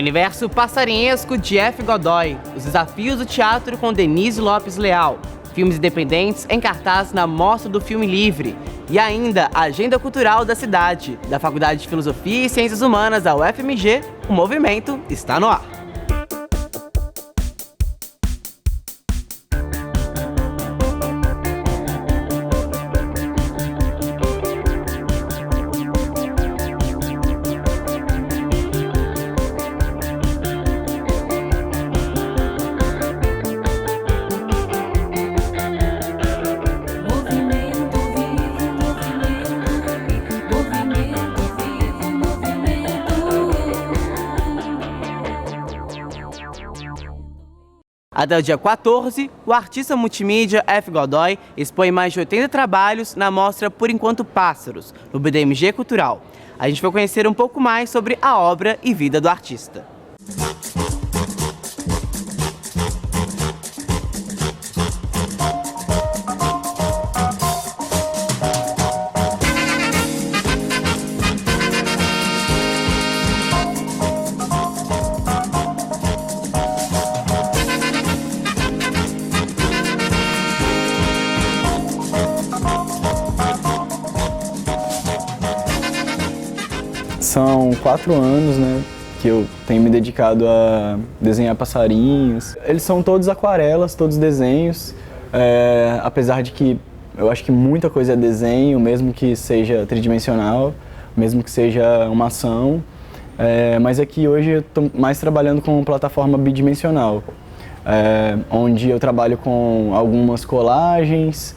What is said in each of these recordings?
Universo Passarinhesco de F. Godoy, Os Desafios do Teatro com Denise Lopes Leal, filmes independentes em cartaz na Mostra do Filme Livre e ainda a Agenda Cultural da Cidade, da Faculdade de Filosofia e Ciências Humanas da UFMG, o movimento está no ar. Até o dia 14, o artista multimídia F. Godoy expõe mais de 80 trabalhos na mostra Por Enquanto Pássaros, no BDMG Cultural. A gente vai conhecer um pouco mais sobre a obra e vida do artista. São 4 anos, né, que eu tenho me dedicado a desenhar passarinhos. Eles são todos aquarelas, todos desenhos, apesar de que eu acho que muita coisa é desenho, mesmo que seja tridimensional, mesmo que seja uma ação. Mas aqui hoje eu estou mais trabalhando com plataforma bidimensional, onde eu trabalho com algumas colagens,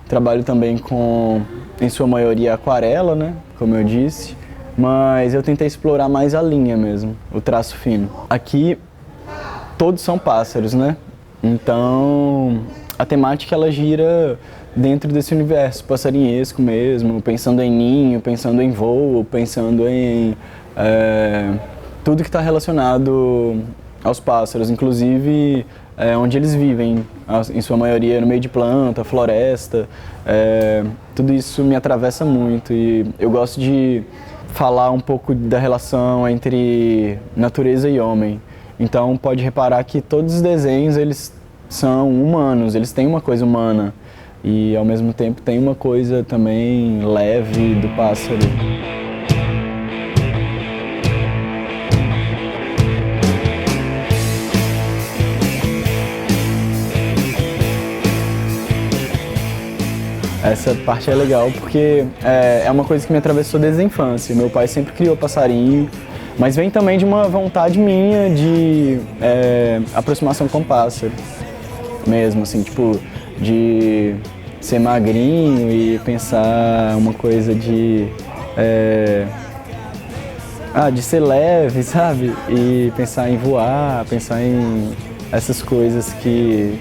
trabalho também com, em sua maioria, aquarela, né, como eu disse, mas eu tentei explorar mais a linha mesmo, o traço fino. Aqui todos são pássaros, né? Então a temática ela gira dentro desse universo passarinhesco mesmo, pensando em ninho, pensando em voo, pensando em tudo que está relacionado aos pássaros, inclusive onde eles vivem, em sua maioria no meio de planta, floresta. Tudo isso me atravessa muito e eu gosto de falar um pouco da relação entre natureza e homem. Então pode reparar que todos os desenhos eles são humanos, eles têm uma coisa humana e ao mesmo tempo tem uma coisa também leve do pássaro. Essa parte é legal porque é uma coisa que me atravessou desde a infância. Meu pai sempre criou passarinho, mas vem também de uma vontade minha de aproximação com o pássaro mesmo, assim, tipo, de ser magrinho e pensar uma coisa de ser leve, sabe? E pensar em voar, pensar em essas coisas que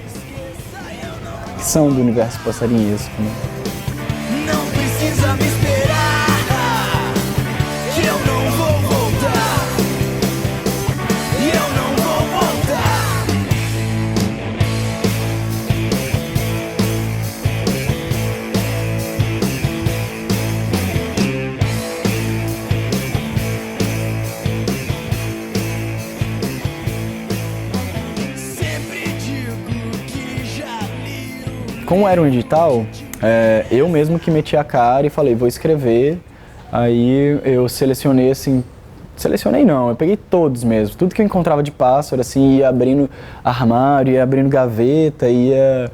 são do universo passarinhesco, né? Não precisa me esperar, que eu não vou voltar, e eu não vou voltar. Sempre digo que já li. Como era um edital, eu mesmo que meti a cara e falei, vou escrever. Aí eu selecionei assim, eu peguei todos mesmo, tudo que eu encontrava de pássaro, assim, ia abrindo armário, ia abrindo gaveta, ia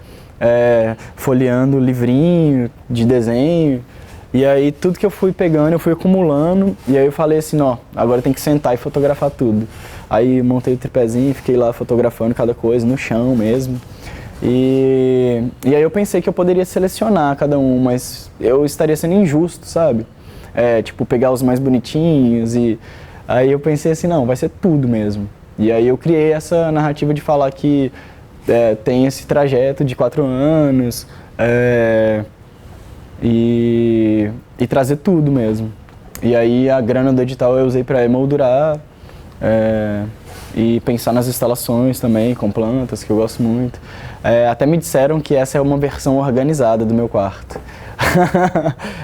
folheando livrinho de desenho. E aí tudo que eu fui pegando, eu fui acumulando, e aí eu falei assim, ó, agora tem que sentar e fotografar tudo. Aí montei o tripézinho, fiquei lá fotografando cada coisa no chão mesmo. E aí eu pensei que eu poderia selecionar cada um, mas eu estaria sendo injusto, sabe? Tipo, pegar os mais bonitinhos e... Aí eu pensei assim, não, vai ser tudo mesmo. E aí eu criei essa narrativa de falar que tem esse trajeto de 4 anos e trazer tudo mesmo. E aí a grana do edital eu usei para emoldurar E pensar nas instalações também, com plantas, que eu gosto muito. Até me disseram que essa é uma versão organizada do meu quarto.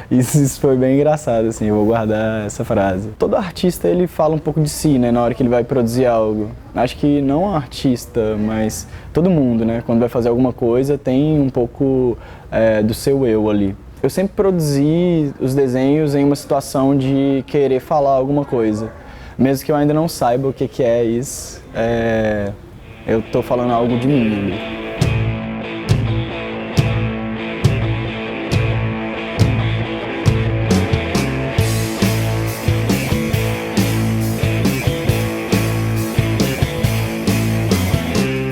Isso foi bem engraçado, assim, eu vou guardar essa frase. Todo artista, ele fala um pouco de si, né, na hora que ele vai produzir algo. Acho que não um artista, mas todo mundo, né, quando vai fazer alguma coisa, tem um pouco do seu eu ali. Eu sempre produzi os desenhos em uma situação de querer falar alguma coisa. Mesmo que eu ainda não saiba o que é isso, eu estou falando algo de mim ali.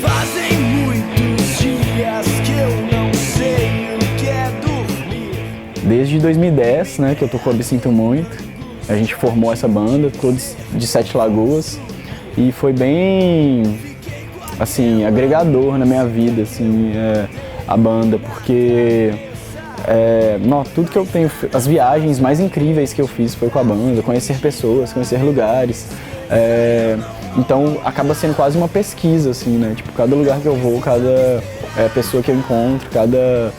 Fazem muitos dias que eu não sei o que é dormir. Desde 2010, né, que eu tô com a Absinto Muito. A gente formou essa banda, todos de Sete Lagoas, e foi bem, assim, agregador na minha vida, assim, a banda, porque tudo que eu tenho, as viagens mais incríveis que eu fiz foi com a banda, conhecer pessoas, conhecer lugares, então acaba sendo quase uma pesquisa, assim, né, tipo, cada lugar que eu vou, cada pessoa que eu encontro, cada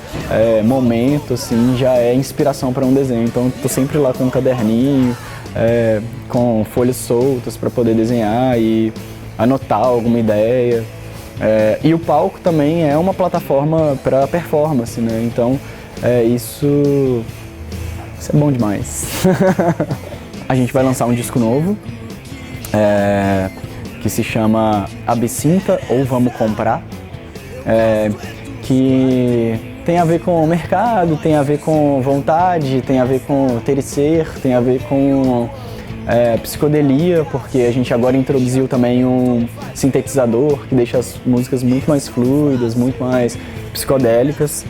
momento, assim, já é inspiração para um desenho. Então eu tô sempre lá com um caderninho, com folhas soltas para poder desenhar e anotar alguma ideia. E o palco também é uma plataforma para performance, né? Então isso é bom demais. A gente vai lançar um disco novo que se chama Absinta ou Vamos Comprar. Que tem a ver com o mercado, tem a ver com vontade, tem a ver com ter e ser, tem a ver com psicodelia, porque a gente agora introduziu também um sintetizador que deixa as músicas muito mais fluidas, muito mais psicodélicas.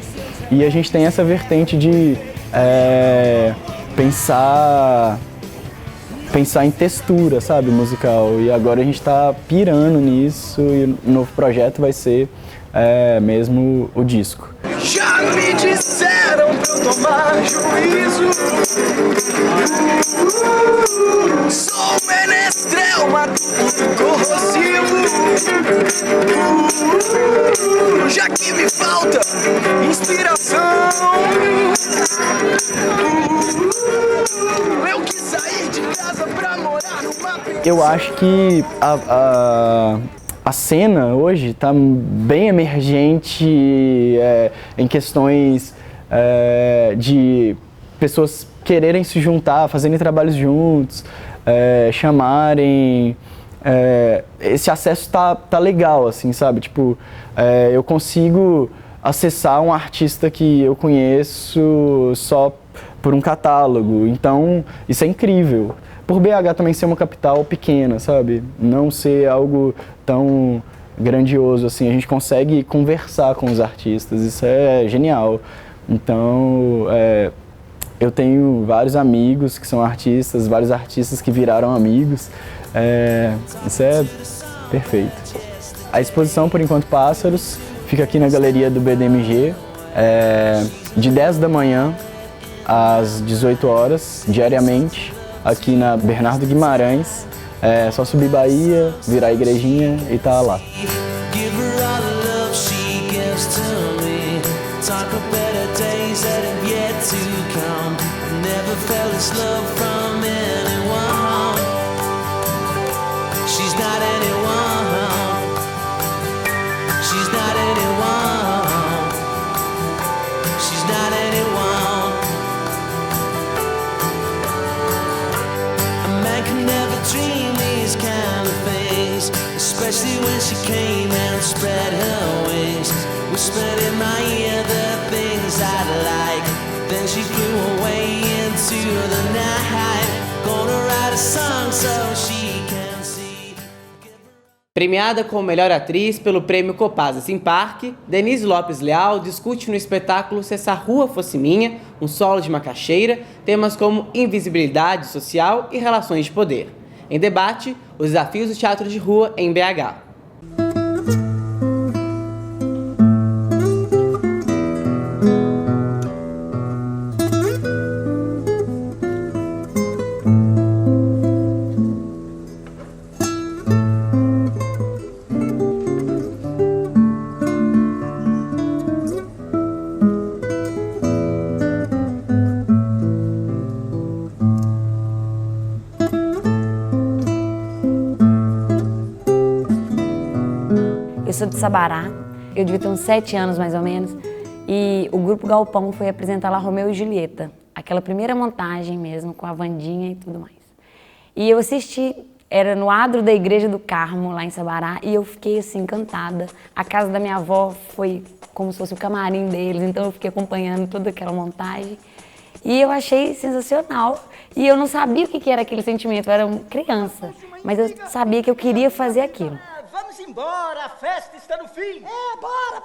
E a gente tem essa vertente de pensar em textura, sabe, musical. E agora a gente está pirando nisso e o novo projeto vai ser mesmo o disco. Já me disseram pra eu tomar juízo. Sou um menestrel, matuto corrosivo. Já que me falta inspiração, eu quis sair de casa pra morar numa pensão. Eu acho que a cena hoje está bem emergente em questões de pessoas quererem se juntar, fazerem trabalhos juntos, chamarem. Esse acesso tá legal, assim, sabe? Tipo, eu consigo acessar um artista que eu conheço só por um catálogo, então isso é incrível. Por BH também ser uma capital pequena, sabe? Não ser algo tão grandioso assim, a gente consegue conversar com os artistas, isso é genial. Então, eu tenho vários amigos que são artistas, vários artistas que viraram amigos, isso é perfeito. A exposição, por enquanto, Pássaros, fica aqui na galeria do BDMG, de 10 da manhã às 18 horas, diariamente, aqui na Bernardo Guimarães. É só subir Bahia, virar a igrejinha e tá lá. Give her all the love she gives to me. Talk of better days that have yet to come. Never felt this love from anyone. She's not anyone. She's not anyone. She's not anyone. A man can never dream these kind of things, especially when she came and spread her wings. Whispered in my ear the things I'd like. Then she flew away into the night. Gonna write a song so she can see. Premiada como melhor atriz pelo prêmio Copasa Simpark, Denise Lopes Leal discute no espetáculo Se Essa Rua Fosse Minha, um solo de macaxeira, temas como invisibilidade social e relações de poder. Em debate, os desafios do teatro de rua em BH. sou de Sabará, eu devia ter uns 7 anos mais ou menos, e o Grupo Galpão foi apresentar lá Romeu e Julieta, aquela primeira montagem mesmo, com a Wandinha e tudo mais. E eu assisti, era no adro da Igreja do Carmo, lá em Sabará, e eu fiquei assim, encantada. A casa da minha avó foi como se fosse o camarim deles, então eu fiquei acompanhando toda aquela montagem. E eu achei sensacional. E eu não sabia o que era aquele sentimento, eu era uma criança, mas eu sabia que eu queria fazer aquilo. Vamos embora, a festa está no fim. Bora.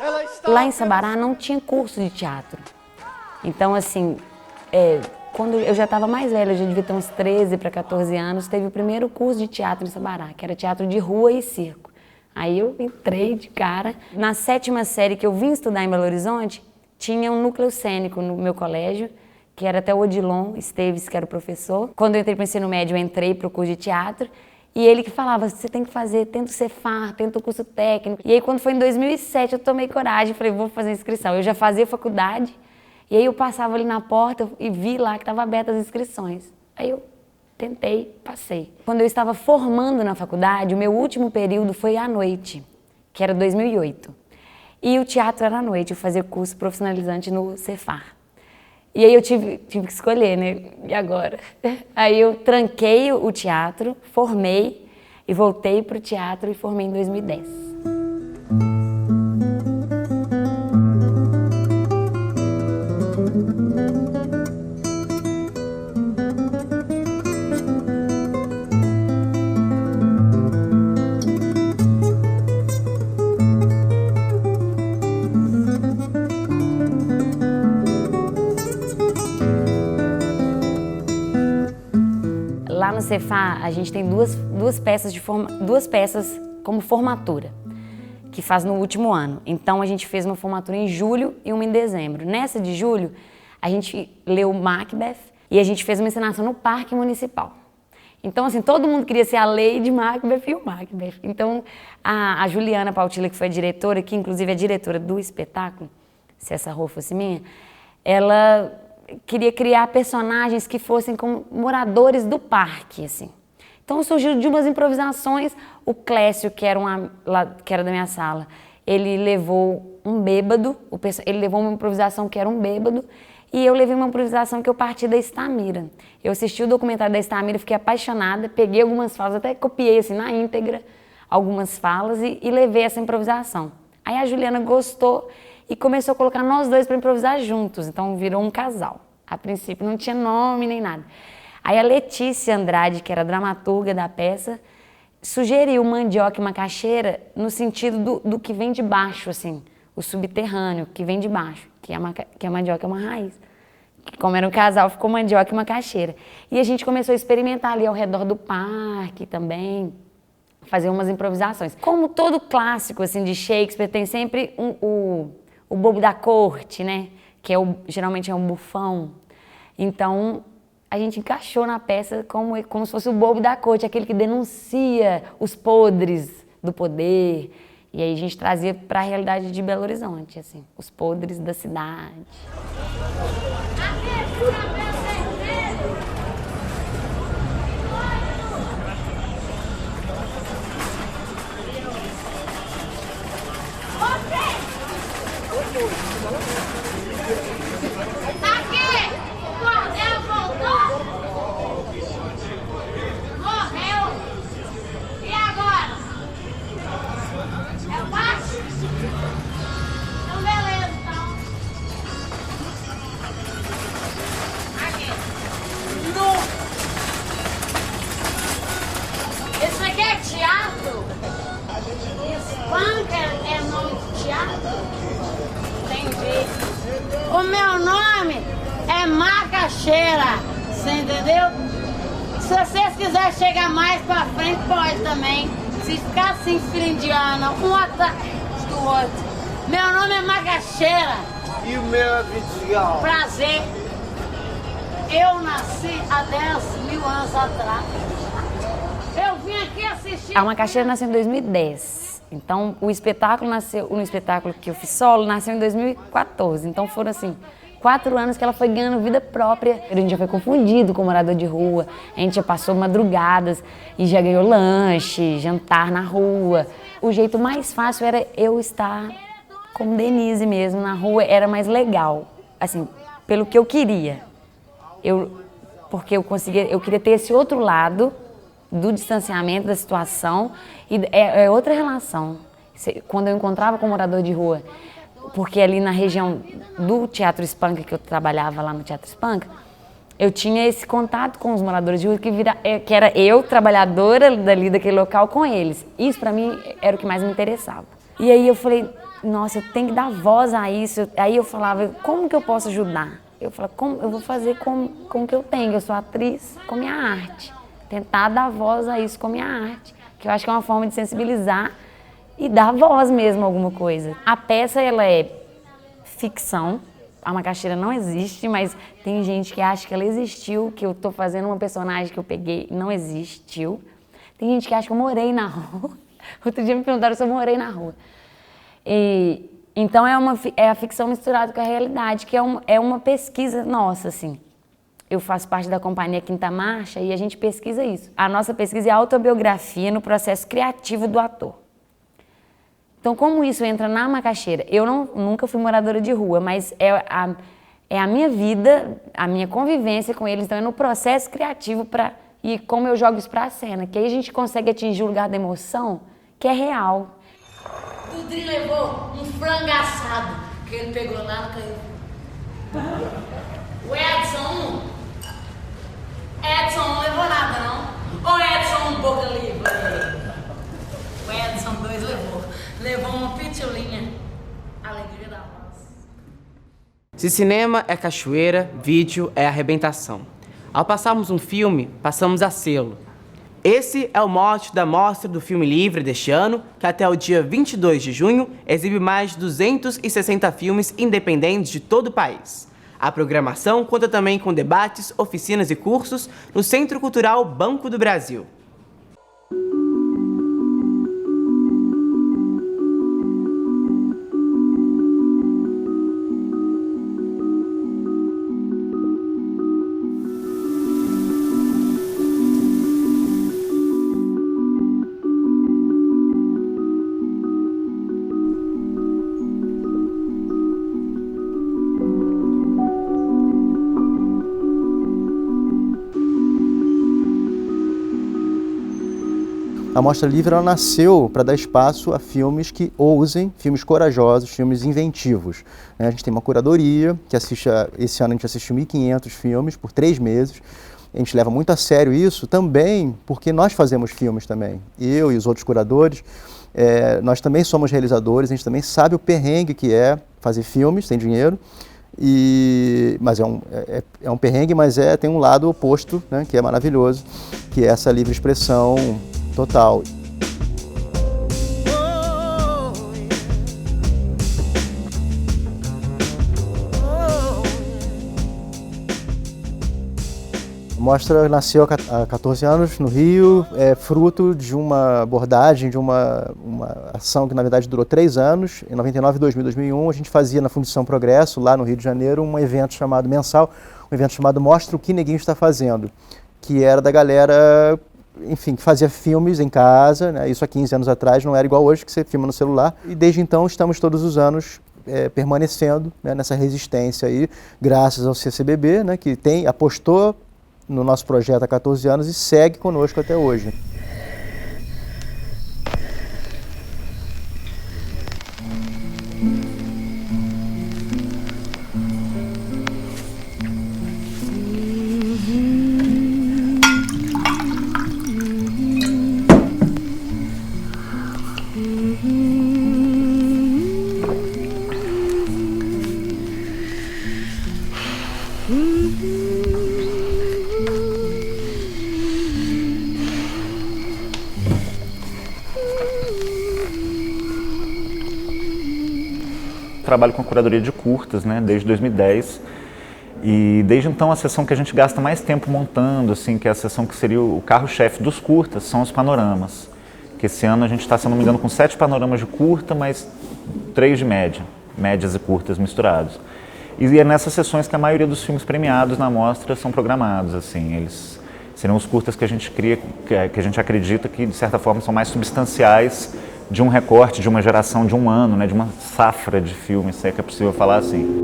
Ela está... Lá em Sabará não tinha curso de teatro. Então, assim, quando eu já estava mais velha, eu já devia ter uns 13 para 14 anos, teve o primeiro curso de teatro em Sabará, que era teatro de rua e circo. Aí eu entrei de cara. Na 7ª série que eu vim estudar em Belo Horizonte, tinha um núcleo cênico no meu colégio, que era até o Odilon Esteves, que era o professor. Quando eu entrei para o ensino médio, eu entrei para o curso de teatro, e ele que falava, você tem que fazer, tenta o Cefar, tenta o curso técnico. E aí, quando foi em 2007, eu tomei coragem, falei, vou fazer inscrição. Eu já fazia faculdade, e aí eu passava ali na porta e vi lá que estava aberta as inscrições. Aí eu tentei, passei. Quando eu estava formando na faculdade, o meu último período foi à noite, que era 2008. E o teatro era à noite, eu fazia curso profissionalizante no Cefar. E aí eu tive que escolher, né? E agora? Aí eu tranquei o teatro, formei e voltei para o teatro e formei em 2010. Lá no Cefar, a gente tem duas peças como formatura, que faz no último ano. Então, a gente fez uma formatura em julho e uma em dezembro. Nessa de julho, a gente leu Macbeth e a gente fez uma encenação no Parque Municipal. Então, assim, todo mundo queria ser a Lady Macbeth e o Macbeth. Então, a Juliana Pautila, que foi a diretora, que inclusive é a diretora do espetáculo, se essa rua fosse minha, ela queria criar personagens que fossem como moradores do parque, assim. Então surgiu de umas improvisações. O Clécio, que era da minha sala, ele levou um bêbado, ele levou uma improvisação que era um bêbado, e eu levei uma improvisação que eu parti da Estamira. Eu assisti o documentário da Estamira, fiquei apaixonada, peguei algumas falas, até copiei assim na íntegra algumas falas e levei essa improvisação. Aí a Juliana gostou e começou a colocar nós dois para improvisar juntos, então virou um casal. A princípio não tinha nome nem nada. Aí a Letícia Andrade, que era a dramaturga da peça, sugeriu mandioca e macaxeira no sentido do que vem de baixo, assim, o subterrâneo, que vem de baixo, que a mandioca é uma raiz. Como era um casal, ficou mandioca e macaxeira. E a gente começou a experimentar ali ao redor do parque também, fazer umas improvisações. Como todo clássico assim, de Shakespeare, tem sempre o bobo da corte, né? Que geralmente é um bufão. Então, a gente encaixou na peça como se fosse o bobo da corte, aquele que denuncia os podres do poder. E aí a gente trazia para a realidade de Belo Horizonte, assim, os podres da cidade. Isso aqui é teatro? Espanca é nome de teatro? Entendi. O meu nome é Macaxeira, você entendeu? Se vocês quiserem chegar mais pra frente, pode também. Se ficar assim, filho indiano, um atrás do outro. Meu nome é Macaxeira. E o meu é Vidigal. Prazer. Eu nasci há 10.000 anos atrás. Eu vim aqui assistir... A Macaxeira nasceu em 2010. Então, o espetáculo que eu fiz solo nasceu em 2014. Então, foram, assim, 4 anos que ela foi ganhando vida própria. A gente já foi confundido com morador de rua, a gente já passou madrugadas e já ganhou lanche, jantar na rua. O jeito mais fácil era eu estar como Denise mesmo, na rua era mais legal, assim, pelo que eu queria. Porque eu queria ter esse outro lado do distanciamento da situação e é outra relação. Quando eu encontrava com um morador de rua, porque ali na região do Teatro Espanca, que eu trabalhava lá no Teatro Espanca, eu tinha esse contato com os moradores de rua, que era eu, trabalhadora dali daquele local, com eles. Isso para mim era o que mais me interessava. E aí eu falei, nossa, eu tenho que dar voz a isso. Aí eu falava, como que eu posso ajudar? Eu falei, como eu vou fazer com o que eu tenho? Eu sou atriz com minha arte. Tentar dar voz a isso com minha arte, que eu acho que é uma forma de sensibilizar e dar voz mesmo a alguma coisa. A peça, ela é ficção, a Macaxeira não existe, mas tem gente que acha que ela existiu, que eu estou fazendo uma personagem que eu peguei, não existiu. Tem gente que acha que eu morei na rua. Outro dia me perguntaram se eu morei na rua. Então é a ficção misturada com a realidade, que é uma pesquisa nossa, assim. Eu faço parte da companhia Quinta Marcha e a gente pesquisa isso. A nossa pesquisa é a autobiografia no processo criativo do ator. Então, como isso entra na Macaxeira? Eu nunca fui moradora de rua, mas é a minha vida, a minha convivência com eles. Então, é no processo criativo e como eu jogo isso pra cena, que aí a gente consegue atingir o lugar da emoção, que é real. Dudri levou um frango assado que ele pegou lá no canhão. O Edson não levou nada, não. Ô Edson, boca livre. O Edson 2 levou uma pitulinha. Alegria da voz. Se cinema é cachoeira, vídeo é arrebentação. Ao passarmos um filme, passamos a sê-lo. Esse é o mote da Mostra do Filme Livre deste ano, que até o dia 22 de junho exibe mais de 260 filmes independentes de todo o país. A programação conta também com debates, oficinas e cursos no Centro Cultural Banco do Brasil. A Mostra Livre ela nasceu para dar espaço a filmes que ousem, filmes corajosos, filmes inventivos. A gente tem uma curadoria que assiste, esse ano a gente assistiu 1.500 filmes por 3 meses. A gente leva muito a sério isso também porque nós fazemos filmes também. Eu e os outros curadores, nós também somos realizadores, a gente também sabe o perrengue que é fazer filmes sem dinheiro. Mas é um perrengue, mas tem um lado oposto, né, que é maravilhoso, que é essa livre expressão total. A mostra nasceu há 14 anos no Rio, é fruto de uma abordagem, de uma ação que na verdade durou 3 anos. Em 99, 2000, 2001 a gente fazia na Fundição Progresso, lá no Rio de Janeiro, um evento chamado mensal, um evento chamado Mostra o que Neguinho está fazendo, que era da galera, enfim, que fazia filmes em casa, né? Isso há 15 anos atrás, não era igual hoje, que você filma no celular. E desde então estamos todos os anos permanecendo, né, nessa resistência aí, graças ao CCBB, né, que apostou no nosso projeto há 14 anos e segue conosco até hoje. Trabalho com a curadoria de curtas, né, desde 2010, e desde então a sessão que a gente gasta mais tempo montando, assim, que é a sessão que seria o carro-chefe dos curtas, são os panoramas, que esse ano a gente está, se não me engano, com 7 panoramas de curta, mas 3 de média, médias e curtas misturados. E é nessas sessões que a maioria dos filmes premiados na mostra são programados, assim, eles seriam os curtas que a gente cria, que a gente acredita que, de certa forma, são mais substanciais de um recorte, de uma geração, de um ano, né, de uma safra de filmes, se é que é possível falar assim.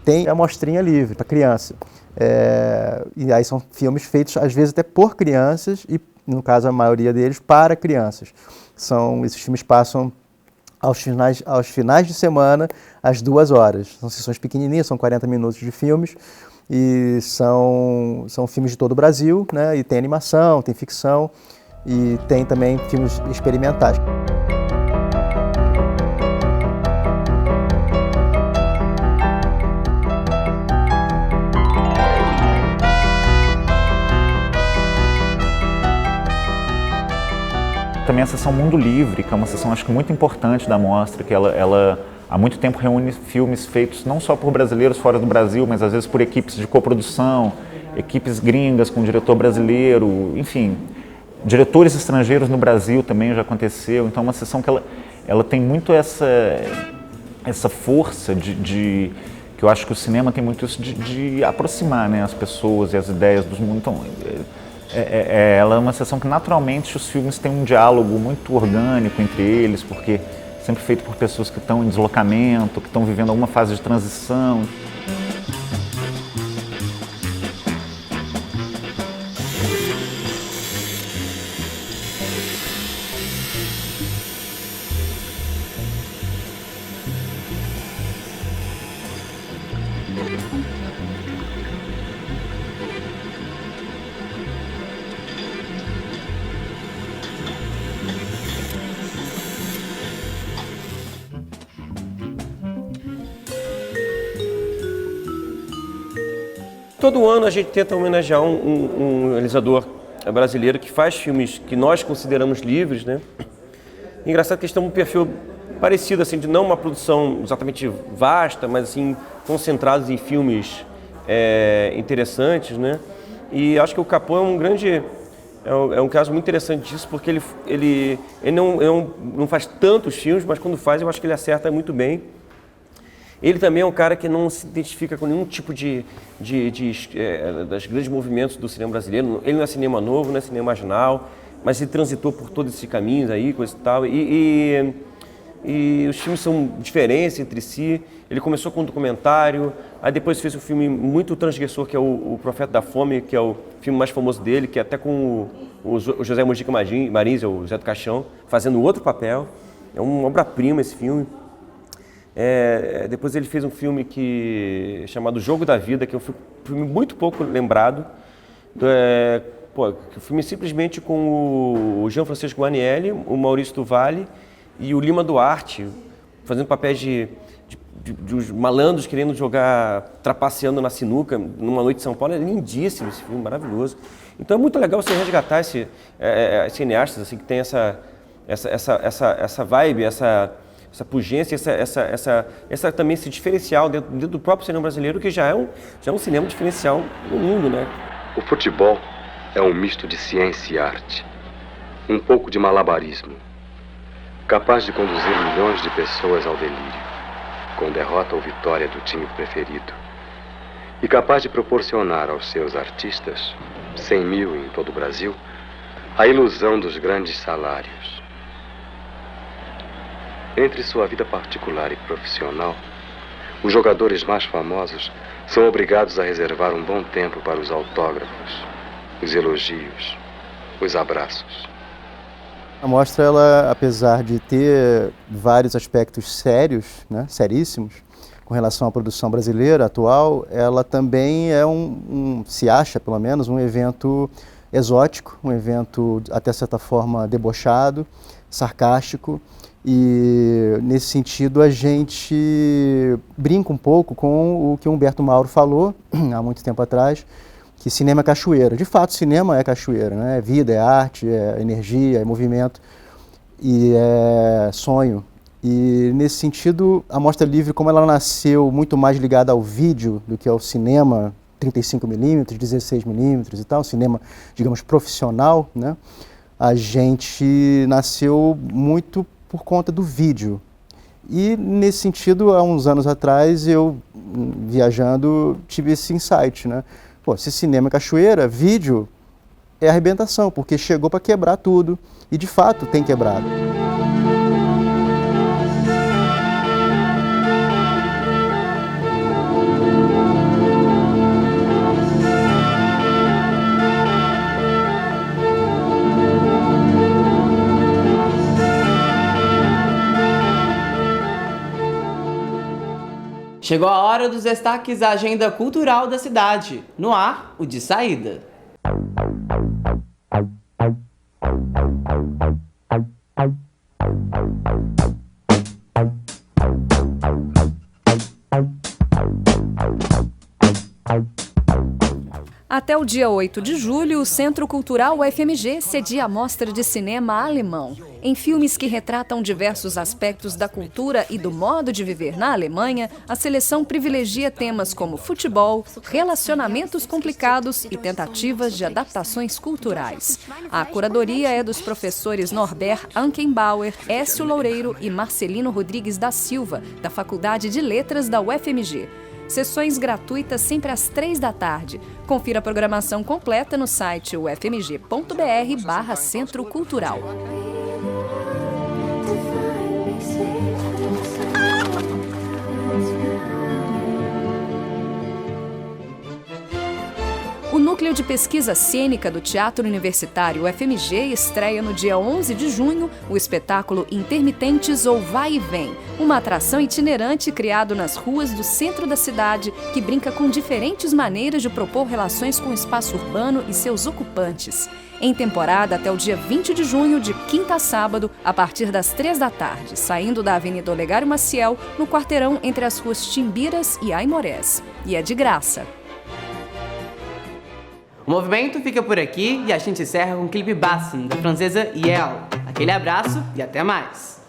Tem a mostrinha livre para criança. E aí são filmes feitos, às vezes, até por crianças e, no caso, a maioria deles, para crianças. Esses filmes passam aos finais de semana, às 2 horas. São sessões pequenininhas, são 40 minutos de filmes, e são filmes de todo o Brasil, né? E tem animação, tem ficção, e tem também filmes experimentais. Também a sessão Mundo Livre, que é uma sessão, acho que muito importante da mostra, que ela há muito tempo reúne filmes feitos não só por brasileiros fora do Brasil, mas às vezes por equipes de coprodução, equipes gringas com diretor brasileiro, enfim, diretores estrangeiros no Brasil também já aconteceu. Então é uma sessão que ela tem muito essa força que eu acho que o cinema tem muito isso de aproximar, né, as pessoas e as ideias dos mundos. Então, ela é uma sessão que naturalmente os filmes têm um diálogo muito orgânico entre eles, porque é sempre feito por pessoas que estão em deslocamento, que estão vivendo alguma fase de transição. Todo ano a gente tenta homenagear um realizador brasileiro que faz filmes que nós consideramos livres, né? Engraçado que eles têm um perfil parecido, assim, de não uma produção exatamente vasta, mas assim, concentrados em filmes interessantes, né? E acho que o Capô é um grande... É um caso muito interessante disso, porque ele não faz tantos filmes, mas quando faz eu acho que ele acerta muito bem. Ele também é um cara que não se identifica com nenhum tipo das grandes movimentos do cinema brasileiro. Ele não é cinema novo, não é cinema marginal, mas ele transitou por todos esses caminhos aí, coisa e tal. E os filmes são diferentes entre si. Ele começou com um documentário, aí depois fez um filme muito transgressor, que é o Profeta da Fome, que é o filme mais famoso dele, que é até com o José Mojica Marins, o Zé do Caixão, fazendo outro papel. É uma obra-prima esse filme. Depois ele fez um filme chamado Jogo da Vida, que é um filme muito pouco lembrado. O filme simplesmente com o Jean Francisco Guarnieri, o Maurício Duvalli e o Lima Duarte, fazendo papéis de os malandros querendo jogar, trapaceando na sinuca numa noite de São Paulo. É lindíssimo esse filme, maravilhoso. Então é muito legal você resgatar esses cineastas assim, que tem essa vibe, essa pugência, essa também esse diferencial dentro do próprio cinema brasileiro, que já é um cinema diferencial no mundo, né? O futebol é um misto de ciência e arte, um pouco de malabarismo, capaz de conduzir milhões de pessoas ao delírio, com derrota ou vitória do time preferido, e capaz de proporcionar aos seus artistas, 100 mil em todo o Brasil, a ilusão dos grandes salários. Entre sua vida particular e profissional, os jogadores mais famosos são obrigados a reservar um bom tempo para os autógrafos, os elogios, os abraços. A mostra, ela, apesar de ter vários aspectos sérios, né, seríssimos, com relação à produção brasileira atual, ela também é se acha, pelo menos, um evento exótico, um evento, até certa forma, debochado, sarcástico. E, nesse sentido, a gente brinca um pouco com o que o Humberto Mauro falou há muito tempo atrás, que cinema é cachoeira. De fato, cinema é cachoeira, né? É vida, é arte, é energia, é movimento e é sonho. E nesse sentido, a Mostra Livre, como ela nasceu muito mais ligada ao vídeo do que ao cinema, 35mm, 16mm e tal, cinema, digamos, profissional, né? A gente nasceu muito por conta do vídeo. E nesse sentido, há uns anos atrás, eu, viajando, tive esse insight, né? Pô, se cinema é cachoeira, vídeo é arrebentação, porque chegou para quebrar tudo, e de fato tem quebrado. Chegou a hora dos destaques da agenda cultural da cidade. No ar, o de saída. Até o dia 8 de julho, o Centro Cultural UFMG cedia a mostra de cinema alemão. Em filmes que retratam diversos aspectos da cultura e do modo de viver na Alemanha, a seleção privilegia temas como futebol, relacionamentos complicados e tentativas de adaptações culturais. A curadoria é dos professores Norbert Ankenbauer, Écio Loureiro e Marcelino Rodrigues da Silva, da Faculdade de Letras da UFMG. Sessões gratuitas sempre às 3 da tarde. Confira a programação completa no site ufmg.br/Centro Cultural. O Núcleo de Pesquisa Cênica do Teatro Universitário UFMG estreia no dia 11 de junho o espetáculo Intermitentes ou Vai e Vem, uma atração itinerante criado nas ruas do centro da cidade que brinca com diferentes maneiras de propor relações com o espaço urbano e seus ocupantes. Em temporada até o dia 20 de junho, de quinta a sábado, a partir das 3 da tarde, saindo da Avenida Olegário Maciel, no quarteirão entre as ruas Timbiras e Aimorés. E é de graça. O movimento fica por aqui e a gente encerra com o clipe Bassin, da francesa Yel. Aquele abraço e até mais!